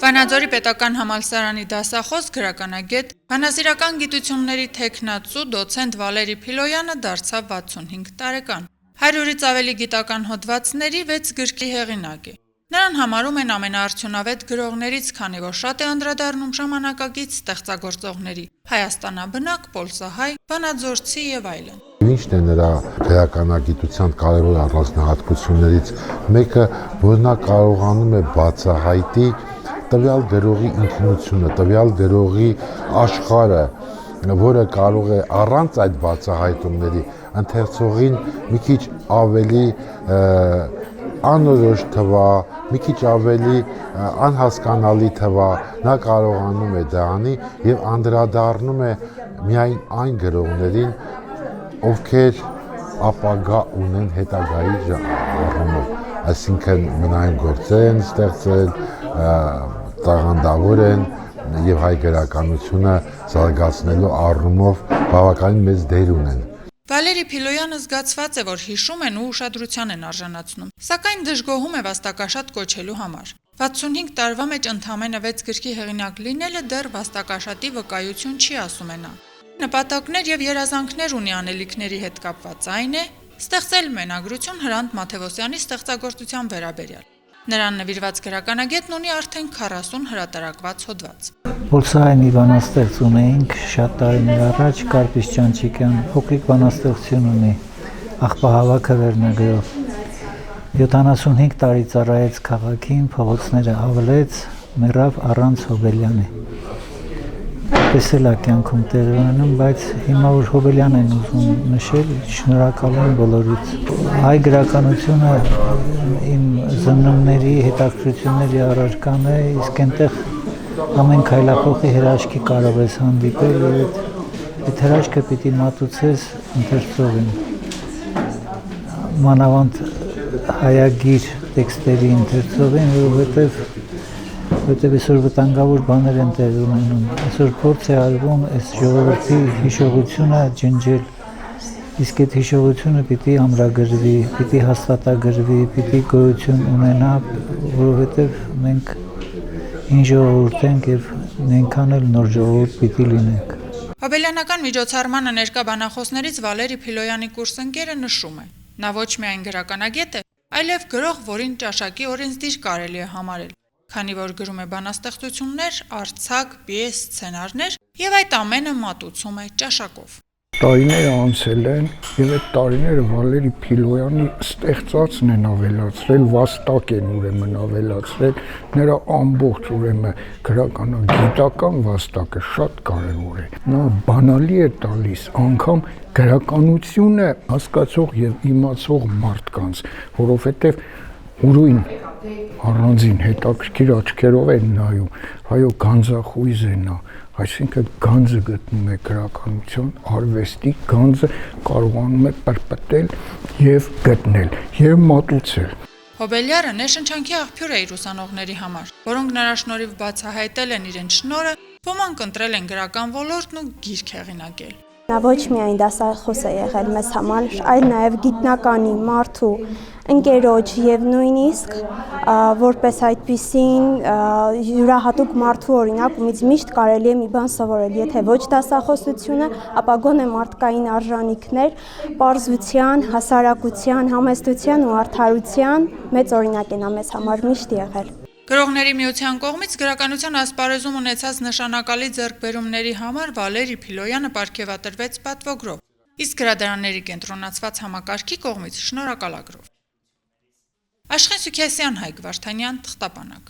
Վանաձորի պետական համալսարանի դասախոս գրականագետ, բանասիրական գիտությունների թեկնածու դոցենտ Վալերի Փիլոյանը դարձավ 65 տարեկան։ 100-ից ավելի գիտական հոդվածների 6 գրքի հեղինակ է։ Նրան համարում են ամենաարդյունավետ գրողներից, քանի որ շատ է անդրադառնում ժամանակակից ստեղծագործողների՝ հայաստանաբնակ, պոլսահայ, վանաձորցի եւ այլն։ Ինչն է նրա գրականագիտության կարևոր առանձնահատկություններից մեկը, որ նա կարողանում է բացահայտի տվյալ գրողի ինքնությունը, տվյալ գրողի աշխարհը, որը կարող է առանց այդ բացահայտումների ընթերցողին մի քիչ ավելի անորոշ թվա, մի քիչ ավելի անհասկանալի թվա, նա կարողանում է դա անի եւ անդրադառնում է միայն այն գրողներին, ովքեր ապագա ունեն հետագայի առումով, այսինքն մնային գործեր են ստեղծել, տաղանդավոր են եւ հայ գրականությունը զարգացնելու առումով բավականին մեծ դեր ունեն։ Վալերի Փիլոյանը զգացված է, որ հիշում են ու ուշադրության են արժանացնում, սակայն դժգոհում է վաստակաշատ կոչելու համար։ 65 տարվա մեջ ընդամենը 6 գրքի հեղինակ լինելը դեռ վաստակաշատի վկայություն չի, ասում է նա։ Նպատակներ եւ երազանքներ ունի անելիքների հետ կապված այն է, ստեղծել մենագրություն Հրանտ Մաթևոսյանի ստեղծագործության վերաբերյալ։ Նրան նվիրված գրականագետն ունի արդեն 40 հրատարակված հոդված։ Պոլսահայ մի բանաստեղծ ունեինք շատ տարիներ առաջ, Կարպիս Ճանչիկյան, փոքրիկ բանաստեղծություն ունի, Աղբահավաքը վերնագրով։ 75 տարի ծառայեց քաղաքին, փողոցները ավլեց, մեռավ առանց Հոբելյանի։ Պես էլ է կյանքում տեղ ունենում, բայց հիմա որ Հոբելյան են ուզում նշել, շնորհակալ եմ բոլորից։ Հայ գրականությունը իմ զննումների, հետաքրքրությունների առարկան է, իսկ այնտեղ ամեն քայլափոխի հրաշքի կարող ես հանդիպել եւ այդ հրաշքը պիտի մատուցես ընթերցողին։ Մանավանդ հայագիր տեքստերի ընթերցողին, որովհետև այսօր վտանգավոր բաներ են տեղ ունենում։ Այսօր փորձ է արվում այս ժողովրդի հիշողությունը ջնջել, իսկ այդ հիշողությունը պիտի ամրագրվի, պիտի հաստատագրվի, պիտի գոյություն ունենա, որովհետև մենք հին ժողովուրդ ենք եւ նույնքան էլ նոր ժողովուրդ պիտի լինենք։ Հոբելյանական միջոցառմանը ներկա բանախոսներից Վալերի Փիլոյանի կուրսընկերը նշում է. նա ոչ միայն գրականագետ է, այլև գրող, որին ճաշակի օրենսդիր կարելի է համարել, քանի որ գրում է բանաստեղծություններ, արձակ, պիես, սցենարներ եւ այդ ամենը մատուցում է ճաշակով։ Տարիները անցել են եւ այդ տարիները Վալերի Փիլոյանի ստեղծածն են ավելացրել, վաստակ են ուրեմն ավելացրել, նրա ամբողջ ուրեմն գրականագիտական վաստակը շատ կարեւոր է։ Նա բանալի է տալիս անգամ գրականությունը հասկացող եւ իմացող մարդկանց, որովհետեւ ուրույն առանձին հետաքրքիր աչքերով են նայում, այո, գանձախույզ է նա, այսինքն գանձը գտնում է գրականության, արվեստի գանձը կարողանում է պրպտել եւ գտնել եւ մատուցել։ Հոբելյարը ներշնչանքի աղբյուր է իր ուսանողների համար, որոնք նրա շնորհիվ բացահայտել են իրենց շնորհը, ոմանք ընտրել են գրական ոլորտն ու գիրք հեղինակել։ Նա ոչ միայն դասախոս է եղել մեզ համար, այլ նաև գիտնականի, մարդու, ընկերոջ եւ նույնիսկ որպես այդպիսին յուրահատուկ մարդու օրինակումից միշտ կարելի է մի բան սովորել, եթե ոչ դասախոսությունը, ապա գոնե մարդկային արժանինքներ, պարզության, հասարակության, համեստության ու արդարության մեծ օրինակ է նա մեզ համար միշտ եղել։ Գրողների միության կողմից գրականության ասպարեզում ունեցած նշանակալի ձեռքբերումների համար Վալերի Փիլոյանը պարգևատրվեց պատվոգրով, իսկ գրադարանների կենտրոնացված համակարգի կողմից շնորհակալագրով։ Աշխեն Սուքիասյան, Հայկ Վարդանյան, Թղթապանակ։